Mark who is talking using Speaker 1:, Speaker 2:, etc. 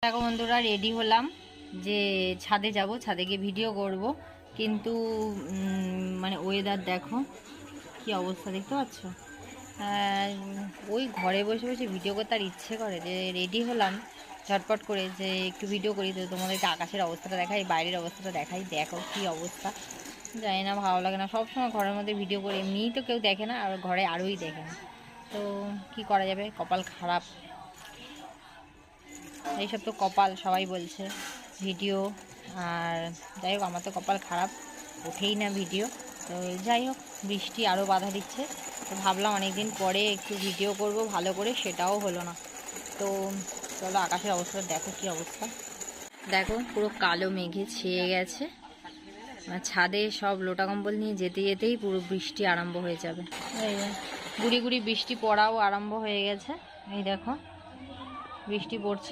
Speaker 1: দেখো বন্ধুরা, রেডি হলাম যে ছাদে যাব, ছাদে গিয়ে ভিডিও করব। কিন্তু মানে ওয়েদার দেখো কি অবস্থা, দেখতে পাচ্ছ। ওই ঘরে বসে বসে ভিডিও করতে আর ইচ্ছে করে, যে রেডি হলাম ঝটপট করে যে একটু ভিডিও করি, তো তোমাদেরকে আকাশের অবস্থাটা দেখাই, বাইরের অবস্থাটা দেখাই। দেখো কি অবস্থা, জানি না, ভালো লাগে না সবসময় ঘরের মধ্যে ভিডিও করে। এমনিই তো কেউ দেখে না, আর ঘরে আরোই দেখে না। তো কি করা যাবে, কপাল খারাপ। এইসব তো কপাল, সবাই বলছে ভিডিও। আর যাই হোক, আমার তো কপাল খারাপ, ওঠেই না ভিডিও। তো যাই হোক, বৃষ্টি আরও বাধা দিচ্ছে। তো ভাবলাম অনেকদিন পরে একটু ভিডিও করব ভালো করে, সেটাও হলো না। তো চলো আকাশের অবস্থাটা দেখো কি অবস্থা। দেখো পুরো কালো মেঘে ছেয়ে গেছে। ছাদে সব লোটা কম্বল নিয়ে যেতে যেতেই পুরো বৃষ্টি আরম্ভ হয়ে যাবে। এই যে গুড়ি গুড়ি বৃষ্টি পড়াও আরম্ভ হয়ে গেছে, এই দেখো বৃষ্টি পড়ছে।